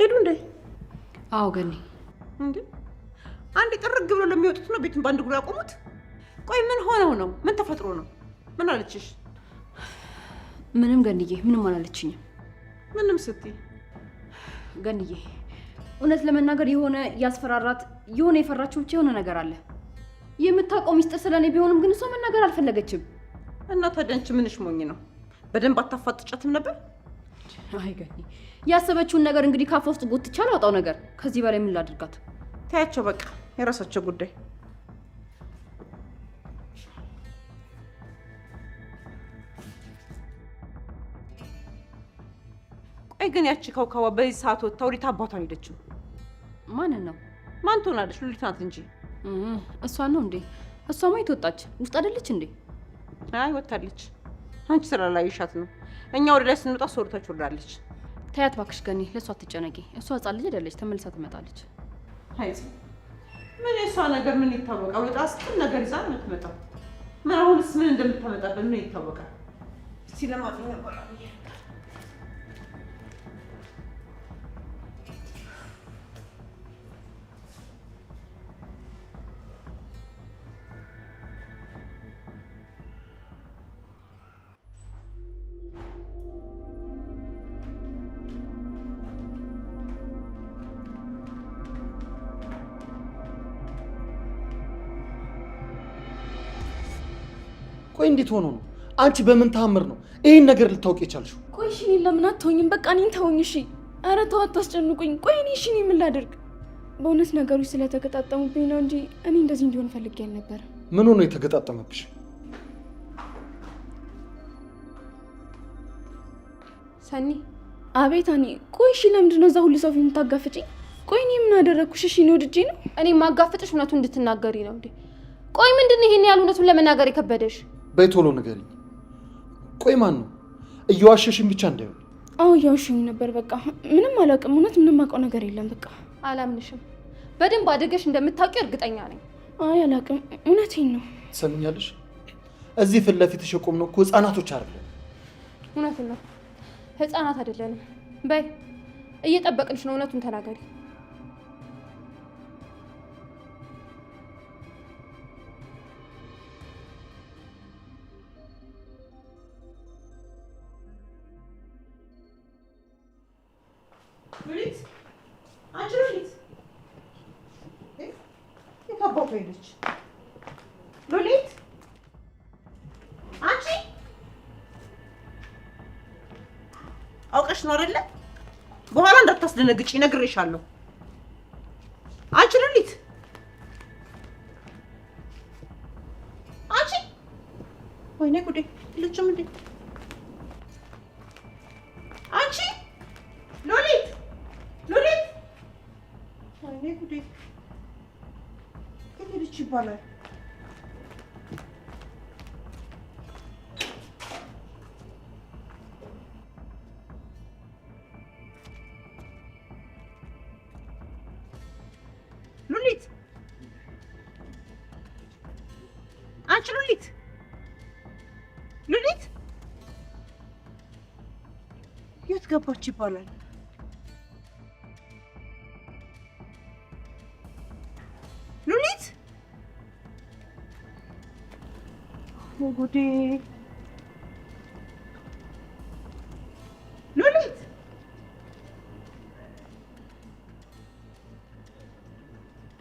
ሄዱ እንዴ? አዎ ገኒ። እንዴ አንዴ ጥርግ ብሎ ለሚወጡት ነው ቤቱን ባንድ እግሩ ያቆሙት? ቆይ ምን ሆነው ነው? ምን ተፈጥሮ ነው? ምን አለችሽ? ምንም ገንዬ፣ ምንም አላለችኝም። ምንም ስትይ ገንዬ፣ እውነት ለመናገር የሆነ ያስፈራራት የሆነ የፈራችው ብቻ የሆነ ነገር አለ። የምታውቀው ሚስጥር ስለኔ ቢሆንም ግን እሷ መናገር አልፈለገችም። እና ታዲያ አንቺ ምንሽ ሞኝ ነው? በደንብ አታፋጥጫትም ነበር? አይ ገኒ፣ ያሰበችውን ነገር እንግዲህ ካፏ ውስጥ ጎትቻ አላወጣው ነገር። ከዚህ በላይ ምን ላድርጋት? ታያቸው በቃ የራሳቸው ጉዳይ። ቆይ ግን ያቺ ከውካዋ በዚህ ሰዓት ወጥታ ወዴት አባቷን ሄደችው? ማንን ነው? ማን ትሆናለች? ሉሊት ናት እንጂ። እሷን ነው እንዴ? እሷማ የት ወጣች? ውስጥ አይደለች እንዴ? አይ ወጣለች። አንቺ ስላላየሻት ነው። እኛ ወደ ላይ ስንወጣ ሶርታች ወርዳለች። ታያት እባክሽ ገኒ፣ ለእሷ አትጨነቂ። እሷ ህጻን ልጅ አይደለች፣ ተመልሳ ትመጣለች። አይዚ ምን የሷ ነገር ምን ይታወቃል? ወጣ ስትል ነገር ይዛ ነው የምትመጣው። ምን አሁንስ ምን እንደምታመጣበት ምን ይታወቃል? እስቲ ለማጥኛ ቆላ ቆይ እንዴት ሆኖ ነው? አንቺ በምን ተአምር ነው ይሄን ነገር ልታውቂ የቻልሽው? ቆይ እሺ እኔን ለምን አትተውኝም? በቃ እኔን ተውኝ እሺ። ኧረ ተው አታስጨንቁኝ። ቆይ እኔ እሺ እኔ ምን ላድርግ? በእውነት ነገሮች ስለተገጣጠሙብኝ ነው እንጂ እኔ እንደዚህ እንዲሆን ፈልጌ አልነበረም። ምን ሆኖ የተገጣጠመብሽ? ሰኒ። አቤት አኒ። ቆይ እሺ ለምንድን ነው እዛ ሁሉ ሰው ፊት የምታጋፍጪኝ? ቆይ እኔ ምን አደረግኩሽ? እሺ እኔ ወድጄ ነው? እኔ ማጋፍጥሽ እውነቱን እንድትናገሪ ነው እንዴ? ቆይ ምንድን ነው ይሄን ያህል እውነቱን ለመናገር የከበደሽ? በይ ቶሎ ንገሪኝ። ቆይ ማን ነው? እየዋሸሽኝ ብቻ እንዳይሆን። አዎ እየዋሸኝ ነበር። በቃ ምንም አላውቅም። እውነት ምንም አውቀው ነገር የለም። በቃ አላምንሽም። በደንብ አድርገሽ እንደምታውቂ እርግጠኛ ነኝ። አይ አላውቅም። እውነቴን ነው። ትሰምኛለሽ? እዚህ ፊት ለፊትሽ የቆምነው እኮ ህፃናቶች አይደለም። እውነቱን ነው፣ ህፃናት አይደለንም። በይ እየጠበቅንሽ ነው። እውነቱን ተናገሪ። ሉሊት አንቺ ሉሊት የታባቱ ሄደች? ሉሊት አንቺ አውቀሽ ነው አይደለ? በኋላ እንዳታስደነግጪ ነግሬሻለሁ። አንቺ ሉሊት አንቺ ወይኔ ጉዴ ልጅም እንዴ አንቺ ሉሊት ሉሊት ወይኔ ጉዴ ከሄደች ይባላል። ሉሊት አንቺ ሉሊት ሉሊት የት ገባች ይባላል? ሉሊት ጉዴ ሉሊት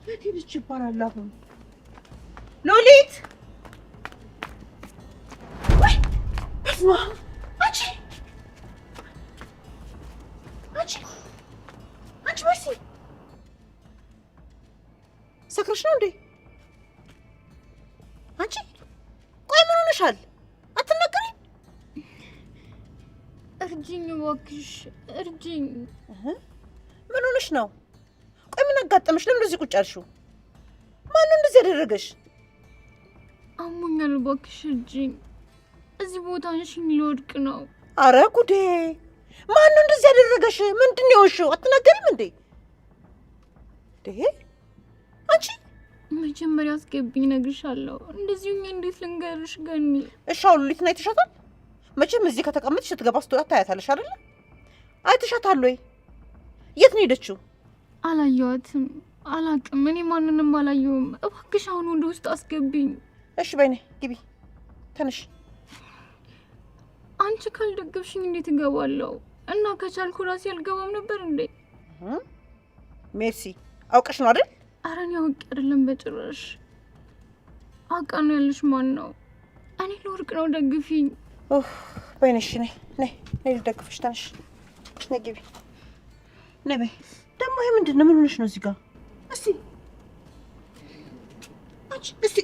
የት ሄደች ይባላል? አሁን ሉሊት ወይ በስመ አብ አንቺ መሲ ሰክረሽ ነው እንዴ? አንቺ ቆይ ምን ሆነሻል? አትናገሪም? እርጅኝ እባክሽ እርጅኝ። ምን ሆነሽ ነው? ቆይ ምን አጋጠመሽ? ለምን እንደዚህ ቁጭ አልሽው? ማን ነው እንደዚህ ያደረገሽ? አሞኛል እባክሽ እርጅኝ። እዚህ ቦታ አንቺኝ ልወድቅ ነው። አረ ጉዴ! ማን ነው እንደዚህ ያደረገሽ? ምንድን ነው የሆንሽው? አትናገሪም እንዴ? አንቺ መጀመሪያ አስገብኝ እነግርሻለሁ። እንደዚሁ እንዴት ልንገርሽ ገኒ? እሺ አሁን ሉሊት ነው አይተሻታል? መቼም እዚህ ከተቀመጥሽ ስትገባ ስትወጣ ታያታለሽ አይደል? አይተሻታል ወይ? የት ነው ሄደችው? አላየዋትም፣ አላቅም። እኔ ማንንም አላየውም። እባክሽ አሁን ወደ ውስጥ አስገቢኝ። እሺ በይኔ ግቢ፣ ተነሽ። አንቺ ካልደገፍሽኝ እንዴት እገባለሁ? እና ከቻልኩ ራሴ አልገባም ነበር እንዴ? ሜርሲ አውቀሽ ነው አይደል? ኧረ እኔ አውቄ አይደለም በጭራሽ። አውቃ ነው ያልሽ ማን ነው? እኔ ልወርቅ ነው፣ ደግፊኝ። በይኔ እሺ፣ ነይ ልደግፍሽ። ተነሽ፣ ነይ ግቢ፣ ነይ በይ። ደግሞ ይሄ ምንድን ነው? ምን ሆነሽ ነው እዚህ ጋር? እስቲ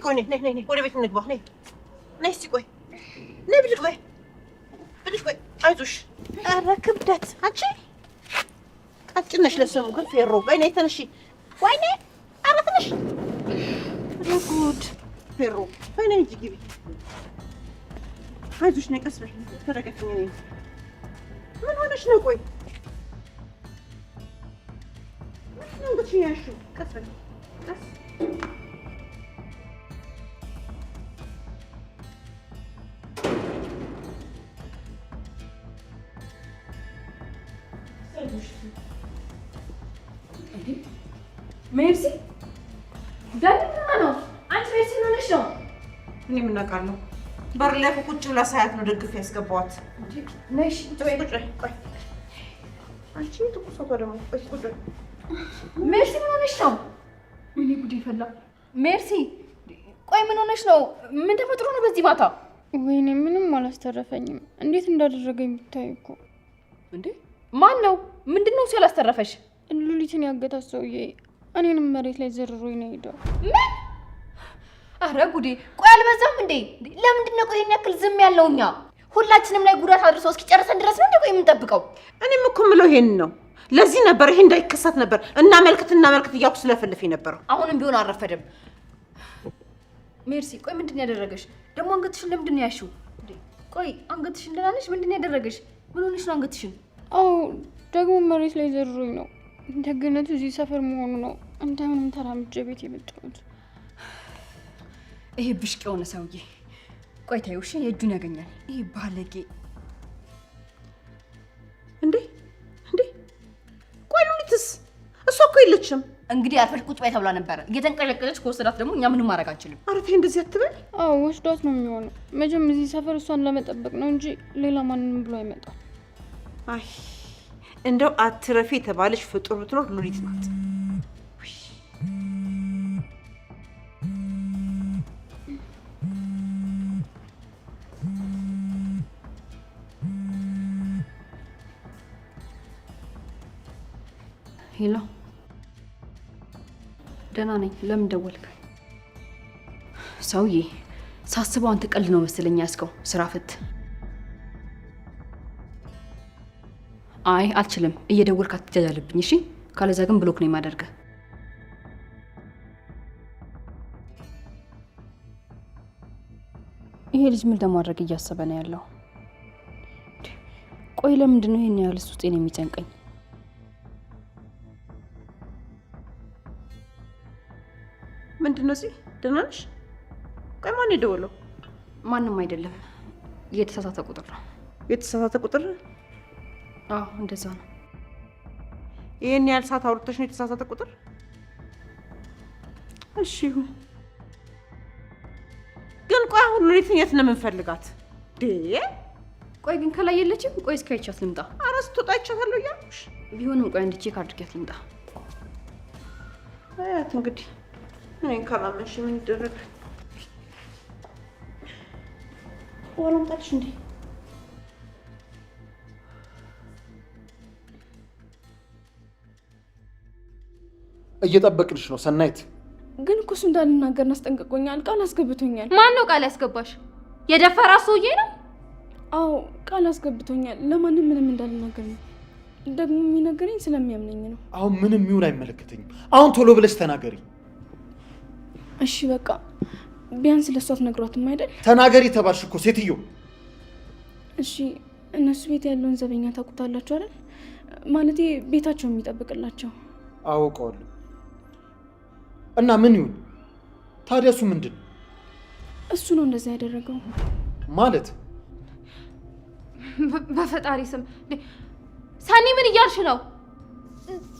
ቆይ፣ ነይ ወደ ቤት እንግባ። ነይ እስቲ ቆይ፣ ነይ ብልሽ ቆይ፣ አይዞሽ። ኧረ ክብደት አንቺ ቀጭን ነሽ ለስሙ ግን ፌሮ። በይ ነይ ተነሺ። ወይኔ ኧረ ተነሽ። ጉድ ፌሮ። በይ ነይ እንጂ ግቢ። አይዞሽ ነይ፣ ቀስ በይ ተረጋግተኝ። ነይ። ምን ሆነሽ ነው? ቆይ ምን ነው ብቻ ያሹ? ቀስ በይ ቀስ። ሜርሲ ደህና ነው። አንቺ ሜርሲ ሆነሽ ነው? እኔ ምን አውቃለሁ? በር ላይ ቁጭ ብላ ሳያት ነው ደግፍ ያስገባዋት። ነሽ ቆይ አንቺ ትኩሳቷ ደግሞ ቁጭ ሜርሲ ምን ሆነሽ ነው? እኔ ጉድ ይፈላ። ሜርሲ ቆይ ምን ሆነሽ ነው? ምን ተፈጥሮ ነው በዚህ ማታ? ወይኔ ምንም አላስተረፈኝም። እንዴት እንዳደረገኝ ብታይ እኮ። እንዴ ማን ነው? ምንድነው ሲያላስተረፈሽ? ሉሊትን ያገታት ሰውዬ እኔንም መሬት ላይ ዘርሮኝ ነው ሄደው። ምን? አረ ጉዴ! ቆይ አልበዛም እንዴ? ለምንድን ነው ቆይ ያክል ዝም ያለው? እኛ ሁላችንም ላይ ጉዳት አድርሶ እስኪጨርሰን ድረስ ነው እንዴ ቆይ የምንጠብቀው? እኔም እኮ የምለው ይሄን ነው። ለዚህ ነበር ይሄ እንዳይከሰት ነበር እና መልክት እያልኩ ስለፈልፍ የነበረው። አሁንም ቢሆን አልረፈደም። ሜርሲ ቆይ ምንድን ነው ያደረገሽ? ደግሞ አንገትሽን ለምንድን ነው ያልሽው? ቆይ አንገትሽን ደህና ነሽ? ምንድን ነው ያደረገሽ? ምን ሆነሽ ነው አንገትሽን? አዎ ደግሞ መሬት ላይ ዘርሮኝ ነው። ደግነቱ እዚህ ሰፈር መሆኑ ነው። እንደምንም ተራምጄ ቤት የመጣሁት። ይሄ ብሽቅ የሆነ ሰውዬ ቆይ ታዩ እሺ፣ የእጁን ያገኛል። ይሄ ባለጌ እንዴ! ቆይ ሉሊትስ? እሷ እኮ የለችም። እንግዲህ አርፈሽ ቁጭ በይ ተብላ ነበረ። እየተንቀለቀለች ከወሰዳት ደግሞ እኛ ምንም ማድረግ አንችልም። ኧረ ተይ እንደዚህ አትበል። አዎ ወስዷት ነው የሚሆነው። መቼም እዚህ ሰፈር እሷን ለመጠበቅ ነው እንጂ ሌላ ማንንም ብሎ አይመጣም። አይ እንደው አትረፊ የተባለች ፍጡር ብትኖር ሉሊት ናት። ሄሎ፣ ደህና ነኝ። ለምን ደወልክ? ሰውዬ ሳስበው አንተ ቀልድ ነው መሰለኝ ያዝከው። ስራ ፍት። አይ አልችልም። እየደወልክ አትጃጃልብኝ እሺ? ካለዛ ግን ብሎክ ነው የማደርገው። ይሄ ልጅ ምን ለማድረግ እያሰበ ነው ያለው? ቆይ ለምንድን ነው ይሄን ያህል ውስጤን የሚጨንቀኝ? ምንድን ነው እዚህ? ደህና ነሽ? ቆይ ማን የደወለው? ማንም አይደለም። የተሳሳተ ቁጥር ነው። የተሳሳተ ቁጥር? አዎ እንደዛ ነው። ይሄን ያህል ሰዓት አውርተሽ ነው የተሳሳተ ቁጥር? እሺ ይሁን። ግን ቆይ አሁን ሉሊትን የት ነው የምንፈልጋት? ቆይ ግን ከላይ የለችም? ቆይ እስኪ አይቻት ልምጣ። ኧረ ስትወጣ አይቻታለሁ እያልኩሽ። ቢሆንም ቆይ አንድ ቼክ አድርጊያት ልምጣ። አያት እንግዲህ እኔን ካላመንሽ ምን ይደረግ? ዋላምጣልሽ እንዴ? እየጠበቅንሽ ነው ሰናይት። ግን እኮ እሱ እንዳልናገር አስጠንቅቆኛል። ቃል አስገብቶኛል። ማን ነው ቃል ያስገባሽ? የደፈራ ሰውዬ ነው? አዎ ቃል አስገብቶኛል። ለማንም ምንም እንዳልናገር ነው። ደግሞ የሚነገረኝ ስለሚያምነኝ ነው። አሁን ምንም ይሁን አይመለከተኝም። አሁን ቶሎ ብለሽ ተናገሪ። እሺ በቃ ቢያንስ ለሷ አትነግሯትም አይደል? ተናገሪ ተባልሽ እኮ ሴትዮ። እሺ እነሱ ቤት ያለውን ዘበኛ ታውቁታላችሁ አይደል? ማለቴ ቤታቸው የሚጠብቅላቸው። አውቀዋለሁ። እና ምን ይሁን ታዲያ? እሱ ምንድን ነው? እሱ ነው እንደዛ ያደረገው ማለት። በፈጣሪ ስም ሰኒ ምን እያልሽ ነው?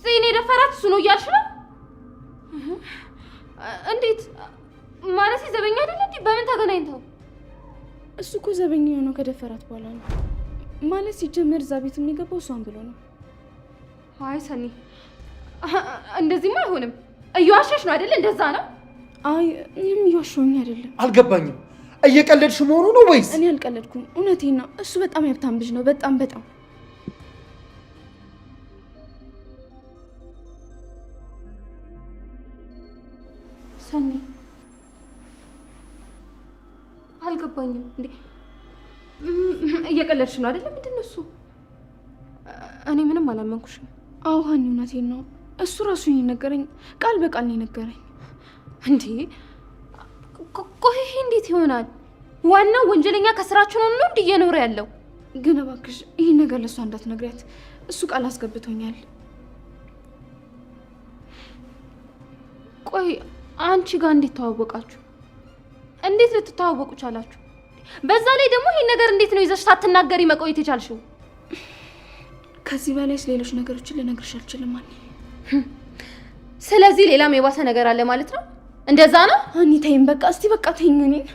ጽኔ ደፈራት እሱ ነው እያልሽ ነው? እንዴት ማለት ዘበኛ አይደለ እንዴ? በምን ተገናኝተው? እሱ እኮ ዘበኛ የሆነው ከደፈራት በኋላ ነው። ማለት ሲጀመር እዛ ቤት የሚገባው እሷን ብሎ ነው። አይ ሰኒ እንደዚህማ አይሆንም። እየዋሸሽ ነው አይደለ? እንደዛ ነው? አይ ምንም እየዋሸሁኝ አይደለም። አልገባኝም። እየቀለድሽ መሆኑ ነው ወይስ? እኔ አልቀለድኩም፣ እውነቴን ነው። እሱ በጣም ያብታም ልጅ ነው። በጣም ሰኒ አልገባኝም። እንዴ እየቀለድሽ ነው አይደለ? ምንድን ነው እሱ? እኔ ምንም አላመንኩሽም። አዎ ሀኒ እውነቴን ነው። እሱ ራሱ የነገረኝ ቃል በቃል ነው የነገረኝ። እንዴ ቆይ እንዴት ይሆናል? ዋናው ወንጀለኛ ከስራችን ሆኖ እንዴ እየኖረ ያለው። ግን እባክሽ ይሄን ነገር ለሷ እንዳትነግሪያት። እሱ ቃል አስገብቶኛል። ቆይ አንቺ ጋር እንዴት ተዋወቃችሁ? እንዴት ልትተዋወቁ ቻላችሁ? በዛ ላይ ደግሞ ይሄን ነገር እንዴት ነው ይዘሽ ሳትናገሪ መቆየት የቻልሽው? ከዚህ በላይስ ሌሎች ነገሮችን ልነግርሽ አልችልም ሀኒ። ስለዚህ ሌላም የባሰ ነገር አለ ማለት ነው? እንደዛ ነው? ሀኒ ተይኝ በቃ። እስቲ በቃ ተይኝ። እኔን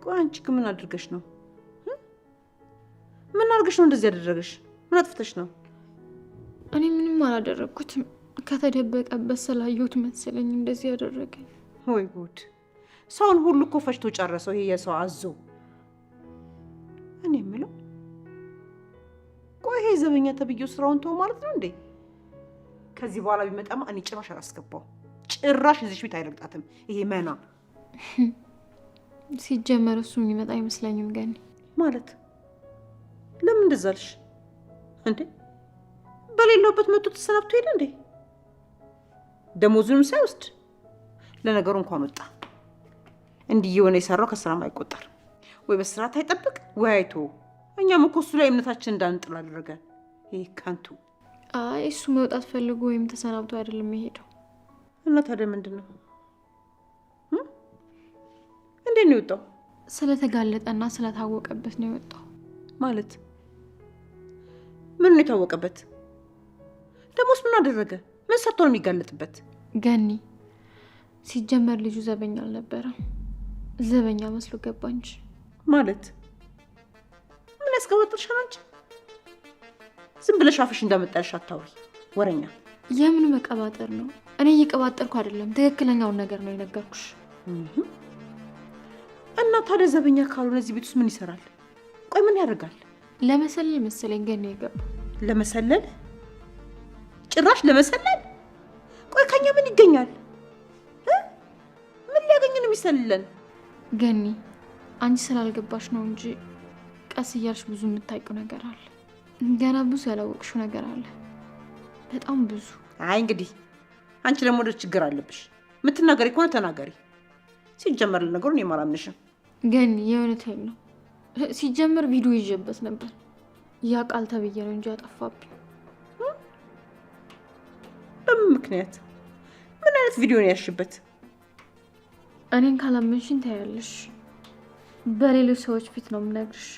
ቆይ አንቺ ግን ምን አድርገሽ ነው? ምን አድርገሽ ነው እንደዚህ ያደረገሽ? ምን አጥፍተሽ ነው? እኔ ምንም አላደረኩትም። ከተደበቀበት ስላየሁት መሰለኝ እንደዚህ ያደረገኝ። ወይ ጉድ! ሰውን ሁሉ እኮ ፈጅቶ ጨረሰው ይሄ የሰው አዞ። እኔ የምለው ቆይ ይሄ ዘበኛ ተብዬው ስራውን ተው ማለት ነው እንዴ? ከዚህ በኋላ ቢመጣማ እኔ ጭራሽ አላስገባው። ጭራሽ እዚህ ቤት አይረግጣትም ይሄ መና። ሲጀመር እሱ የሚመጣ አይመስለኝም። ገኒ ማለት ለምን እንደዛ አልሽ እንዴ? በሌለውበት መጥቶ ተሰናብቶ ሄደ እንዴ? ደሞዙንም ሳይወስድ። ለነገሩ እንኳን ወጣ። እንዲህ የሆነ የሰራው ከስራም አይቆጠር። ወይ በስርዓት አይጠብቅ ወይ አይቶ። እኛም እኮ እሱ ላይ እምነታችን እንዳንጥል አደረገ። ይሄ ካንቱ። አይ እሱ መውጣት ፈልጎ ወይም ተሰናብቶ አይደለም የሄደው። እና ታዲያ ምንድን ነው? እንዴት ነው የወጣው? ስለተጋለጠና ስለታወቀበት ነው የወጣው። ማለት ምን ነው የታወቀበት? ደሞስ ምን አደረገ? ምን ሰጥቶ ነው የሚጋለጥበት? ገኒ ሲጀመር ልጁ ዘበኛ አልነበረም። ዘበኛ መስሎ ገባ እንጂ። ማለት ምን ያስቀባጥርሻል አንቺ? ዝም ብለሽ አፍሽ እንዳመጣልሽ አታውሪ ወረኛ። የምን መቀባጠር ነው? እኔ እየቀባጠርኩ አይደለም፣ ትክክለኛውን ነገር ነው የነገርኩሽ። እና ታዲያ ዘበኛ ካልሆነ እዚህ ቤት ውስጥ ምን ይሰራል? ቆይ ምን ያደርጋል? ለመሰለል መሰለኝ ገኒ የገባ። ለመሰለል? ጭራሽ ለመሰለል? ቆይ ከኛ ምን ይገኛል? ምን ሊያገኝ ነው የሚሰልለን? ገኒ አንቺ ስላልገባሽ ነው እንጂ ቀስ እያልሽ ብዙ የምታውቂው ነገር አለ። ገና ብዙ ያላወቅሽው ነገር አለ፣ በጣም ብዙ። አይ እንግዲህ አንቺ ደግሞ ወደ ችግር አለብሽ። የምትናገሪ ከሆነ ተናገሪ። ሲጀመር ለነገሩን የማላምንሽም ገኒ የእውነቴን ነው። ሲጀመር ቪዲዮ ይዤበት ነበር። ያ ቃል ተብዬ ነው እንጂ ያጠፋብኝ። በምን ምክንያት? ምን አይነት ቪዲዮ ነው ያሽበት? እኔን ካላመንሽኝ ታያለሽ። በሌሎች ሰዎች ፊት ነው የምነግርሽ።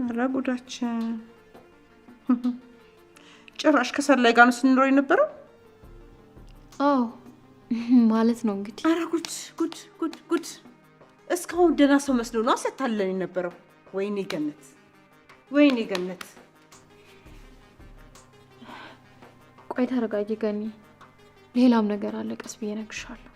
ኧረ ጉዳችን! ጭራሽ ከሰል ላይ ጋር ነው ስንኖር የነበረው? አዎ ማለት ነው እንግዲህ። ኧረ ጉድ ጉድ ጉድ ጉድ! እስካሁን ደህና ሰው መስሎ ነው ሲያታለን የነበረው። ወይኔ ገነት፣ ወይኔ ገነት! ቆይ ተረጋጊ ገኒ፣ ሌላም ነገር አለ፣ ቀስ ብዬ እነግርሻለሁ።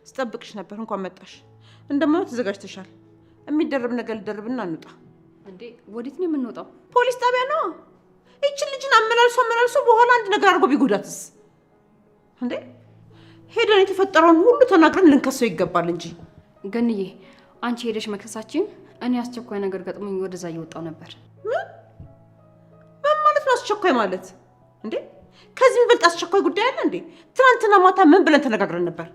ስጠብቅሽ ነበር፣ እንኳን መጣሽ። እንደማይሆን ተዘጋጅተሻል። የሚደረብ ነገር ልደርብና እንውጣ። እንዴ ወዴት ነው የምንወጣው? ፖሊስ ጣቢያ ነው። ይችን ልጅን አመላልሶ በኋላ አንድ ነገር አድርጎ ቢጎዳትስ? እንዴ ሄደን የተፈጠረውን ሁሉ ተናግረን ልንከሰው ይገባል እንጂ። ገንዬ አንቺ ሄደሽ መክሰሳችን፣ እኔ አስቸኳይ ነገር ገጥሞኝ ወደዛ እየወጣው ነበር። ምን ማለት ነው አስቸኳይ ማለት? እንዴ ከዚህ የሚበልጥ አስቸኳይ ጉዳይ አለ እንዴ? ትናንትና ማታ ምን ብለን ተነጋግረን ነበር?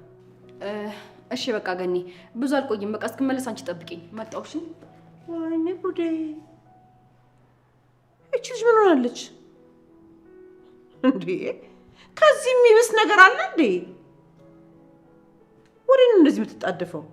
እሺ በቃ ገኒ፣ ብዙ አልቆይም። በቃ እስክመለስ አንቺ ጠብቂኝ። መጣሁ። እሺ። ወይኔ ጉዴ! እቺ ልጅ ምን ሆናለች እንዴ? ከዚህ የሚብስ ነገር አለ እንዴ? ወዴት ነው እንደዚህ የምትጣደፈው?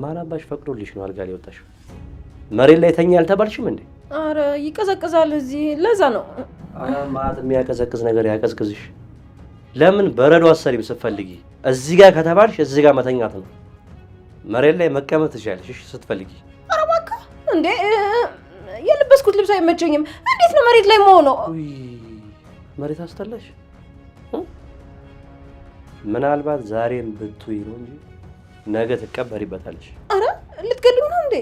ማን አባሽ ፈቅዶልሽ ነው አልጋ ላይ ወጣሽው? መሬት ላይ ተኛ ያልተባልሽም እንዴ? አረ ይቀዘቅዛል እዚህ፣ ለዛ ነው። አረ ማት የሚያቀዘቅዝ ነገር ያቀዝቅዝሽ። ለምን በረዶ አሰሪም ስትፈልጊ እዚህ ጋር ከተባልሽ እዚህ ጋር መተኛት ነው። መሬት ላይ መቀመጥ ትችያለሽ እሺ ስትፈልጊ። አረ እባክህ እንዴ የለበስኩት ልብስ አይመቸኝም። እንዴት ነው መሬት ላይ መሆኑ? ውይ መሬት አስተላሽ። ምናልባት ዛሬም ብትይ ነው እንጂ ነገ ትቀበሪበታለሽ። አረ ልትገሉኝ ነው እንዴ?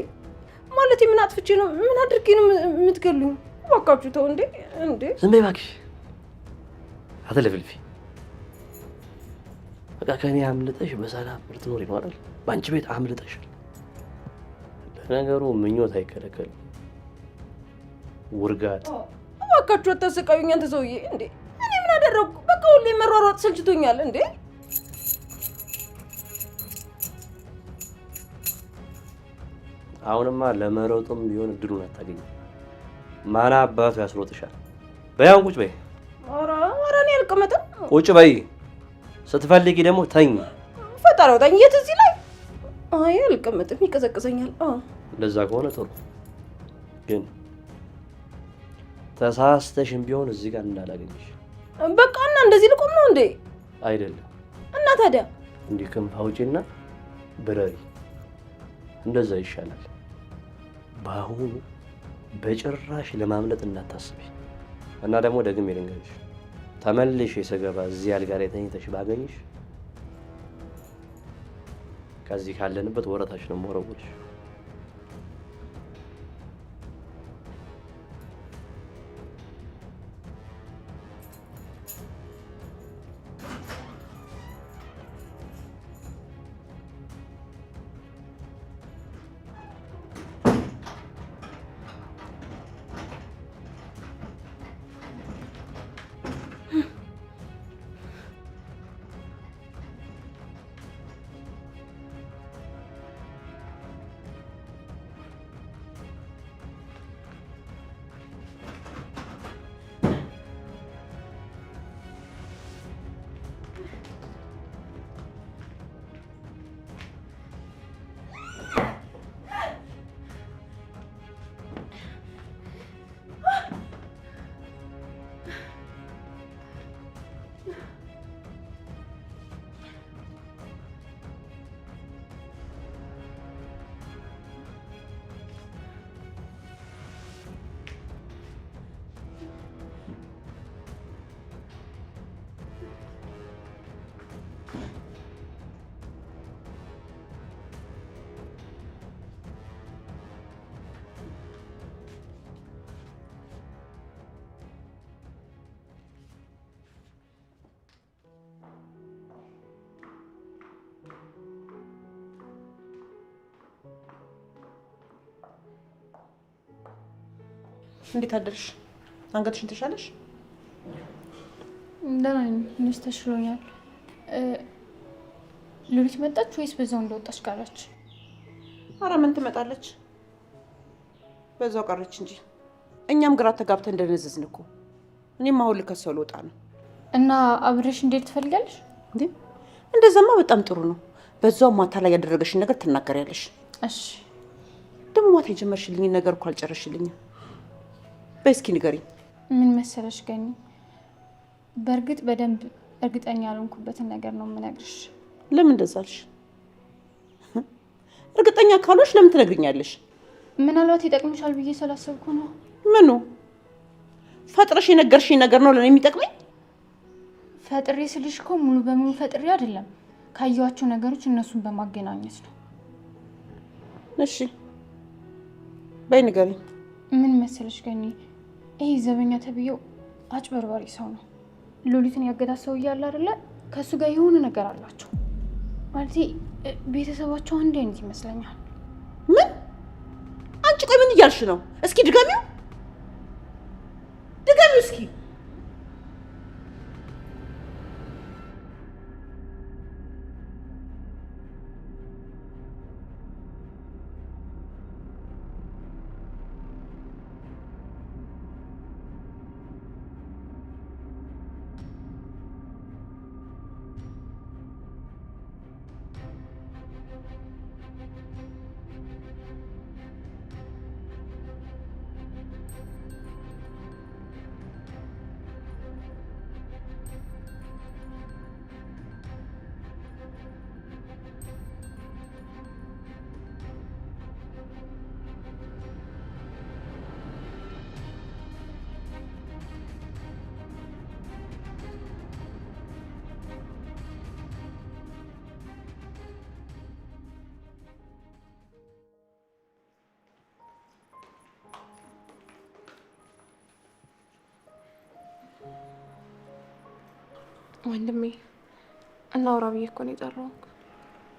ማለት ምን አጥፍቼ ነው? ምን አድርጌ ነው የምትገሉኝ? እባካችሁ ተው እንዴ! እንዴ ዝም በይ እባክሽ፣ አትለፍልፊ። በቃ ከኔ አምልጠሽ በሰላም ልትኖሪ ነው አይደል? በአንቺ ቤት አምልጠሻል። ለነገሩ ምኞት አይከለከልም። ውርጋት። እባካችሁ አታሰቃዩኝ አንተ ሰውዬ! እንዴ እኔ ምን አደረኩ? በቃ ሁሌ መሯሯጥ ሰልችቶኛል። እንዴ አሁንማ ለመሮጥም ቢሆን እድሉን አታገኝም። ማን አባቱ ያስሮጥሻል? በያው ቁጭ በይ። ኧረ እኔ አልቀመጥም። ቁጭ በይ። ስትፈልጊ ደግሞ ተኝ። ፈጣሪው ተኝ። የት እዚህ ላይ? አይ አልቀመጥም፣ ይቀዘቅዘኛል። እንደዛ ከሆነ ጥሩ። ግን ተሳስተሽም ቢሆን እዚህ ጋር እንዳላገኝሽ። በቃ እና እንደዚህ ልቆም ነው እንዴ? አይደለም። እና ታዲያ እንዲህ ክንፍ አውጪና ብረሪ። እንደዛ ይሻላል። በአሁኑ በጭራሽ ለማምለጥ እንዳታስቢ። እና ደግሞ ደግሜ ልንገርሽ፣ ተመልሼ ስገባ እዚህ አልጋ ላይ ተኝተሽ ባገኝሽ ከዚህ ካለንበት ወረታች ነው የምወረውርሽ። እንዴት አደርሽ? አንገትሽን ተሻለሽ? ደህና ነኝ። ትንሽ ተሽሎኛል። ሉሊት መጣች ወይስ በዛው እንደወጣች ቀረች? ኧረ ምን ትመጣለች? በዛው ቀረች እንጂ እኛም ግራ ተጋብተን እንደነዘዝን እኮ። እኔም አሁን ልከሰው ልወጣ ነው። እና አብረሽ እንዴት ትፈልጋለሽ? እንዴ እንደዛማ በጣም ጥሩ ነው። በዛው ማታ ላይ ያደረገሽን ነገር ትናገሪያለሽ። እሺ። ደግሞ ማታ የጀመርሽልኝን ነገር እኮ አልጨረሽልኝም። በይ እስኪ ንገሪኝ። ምን መሰለሽ ገኒ፣ በእርግጥ በደንብ እርግጠኛ ያልሆንኩበትን ነገር ነው የምነግርሽ። ለምን እንደዛ አልሽ? እርግጠኛ ካልሆንሽ ለምን ትነግሪኛለሽ? ምናልባት ይጠቅምሻል ብዬ ስላሰብኩ ነው። ምኑ? ፈጥረሽ የነገርሽኝ ነገር ነው ለኔ የሚጠቅመኝ? ፈጥሬ ስልሽ እኮ ሙሉ በሙሉ ፈጥሬ አይደለም፣ ካየኋቸው ነገሮች እነሱን በማገናኘት ነው። እሺ በይ ንገሪኝ። ምን መሰለሽ ገኒ፣ ይሄ ዘበኛ ተብዬው አጭበርባሪ ሰው ነው። ሉሊትን ያገታት ሰው እያለ አይደለ? ከእሱ ጋር የሆነ ነገር አላቸው። ማለቴ ቤተሰባቸው አንድ አይነት ይመስለኛል። ምን? አንቺ ቆይ ምን እያልሽ ነው? እስኪ ድገሚው እስኪ። ወንድሜ እናውራ ብዬ እኮ ነው የጠራሁት።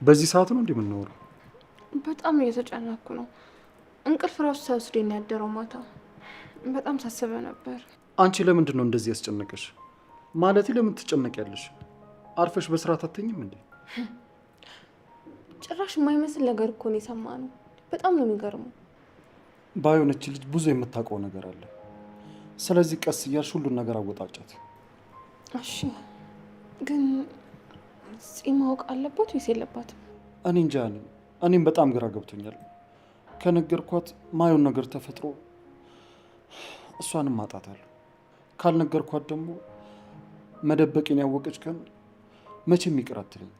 በዚህ ሰዓት ነው እንዴ የምናወራው? በጣም እየተጨነኩ ነው። እንቅልፍ ራሱ ሳይወስደኝ ያደረው ማታ በጣም ሳስበ ነበር። አንቺ ለምንድን ነው እንደዚህ ያስጨነቀሽ? ማለቴ ለምን ትጨነቂያለሽ? አርፈሽ በስርዓት አትተኝም እንዴ? ጭራሽ የማይመስል ነገር እኮ ነው የሰማነው። በጣም ነው የሚገርመው። ባይሆነች ልጅ ብዙ የምታውቀው ነገር አለ። ስለዚህ ቀስ እያልሽ ሁሉን ነገር አወጣጫት። እሺ ግን ፂ ማወቅ አለባት ወይስ የለባትም? እኔ እንጃ። እኔም በጣም ግራ ገብቶኛል። ከነገርኳት ማየውን ነገር ተፈጥሮ እሷንም አጣታለሁ። ካልነገርኳት ደግሞ መደበቄን ያወቀች ቀን መቼም ይቅር አትለኝ።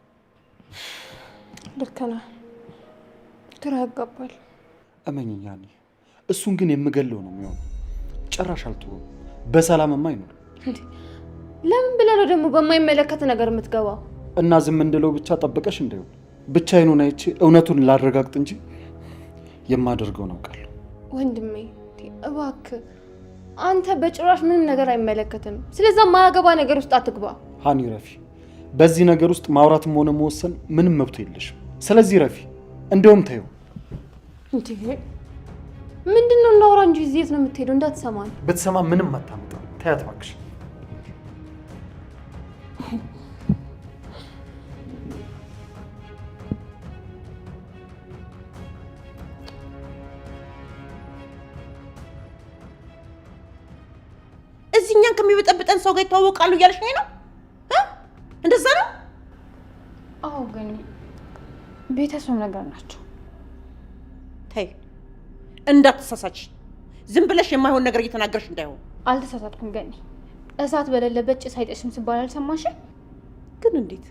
ልክ ነህ። ግራ ያጋባል። እመኝኝ ያኔ እሱን ግን የምገለው ነው የሚሆነው። ጭራሽ አልተወውም። በሰላምማ አይኖር። ለምን ብለህ ነው ደግሞ በማይመለከት ነገር የምትገባው? እና ዝም እንድለው ብቻ ጠብቀሽ እንዳይሆን ብቻዬን አይቼ እውነቱን ላረጋግጥ እንጂ የማደርገውን አውቃለሁ። ወንድሜ እባክህ አንተ በጭራሽ ምንም ነገር አይመለከትም። ስለዛ ማያገባ ነገር ውስጥ አትግባ። ሃኒ ረፊ፣ በዚህ ነገር ውስጥ ማውራትም ሆነ መወሰን ምንም መብት የለሽም። ስለዚህ ረፊ እንደውም ተይው። እንዴ ምንድነው? እናውራ እንጂ እዚህ የት ነው የምትሄደው? እንዳትሰማን። ብትሰማ ምንም አታመጣም። ተያት እባክሽ። እኛን ከሚበጠብጠን ሰው ጋር ይተዋወቃሉ እያለሽ ነው? እንደዛ ነው? አዎ ግን ቤተሰብ ነገር ናቸው። ተይ እንዳትሳሳች። ዝም ብለሽ የማይሆን ነገር እየተናገርሽ እንዳይሆን። አልተሳሳትኩም ገኒ። እሳት በሌለበት ጭስ አይጠሽም ሲባል አልሰማሽም? ግን እንዴት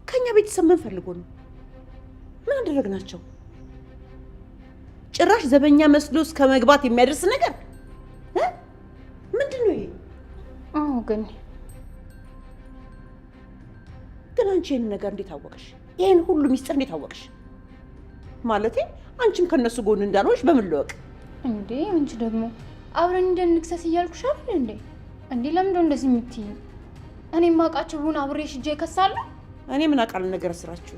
ከኛ ቤተሰብ ምን ፈልጎ ነው? ምን አደረግናቸው? ጭራሽ ዘበኛ መስሎ እስከ መግባት የሚያደርስ ነገር ምንድን ነው ይሄ? አዎ ግን አንቺ ይሄን ነገር እንዴት አወቅሽ? ይሄን ሁሉ ሚስጥር እንዴት አወቅሽ? ማለቴ አንቺም ከነሱ ጎን እንዳልሆንሽ በምን ልወቅ እንዴ? አንቺ ደግሞ አብረን እንደንክሰስ እያልኩሽ አይደል እንዴ? ለምን ነው እንደዚህ የምትይኝ? እኔ ማውቃቸው ቡን አብሬሽ እጄ ከሳለሁ። እኔ ምን አውቃለሁ ነገር ስራችሁ።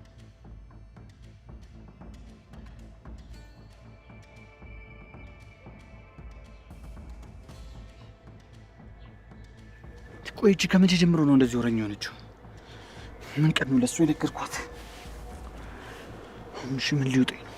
ቆይ እቺ ከመቼ ጀምሮ ነው እንደዚህ ወረኛ የሆነችው? ምን ቀን ነው ለእሱ የነገርኳት? እሺ ምን ሊውጠኝ ነው?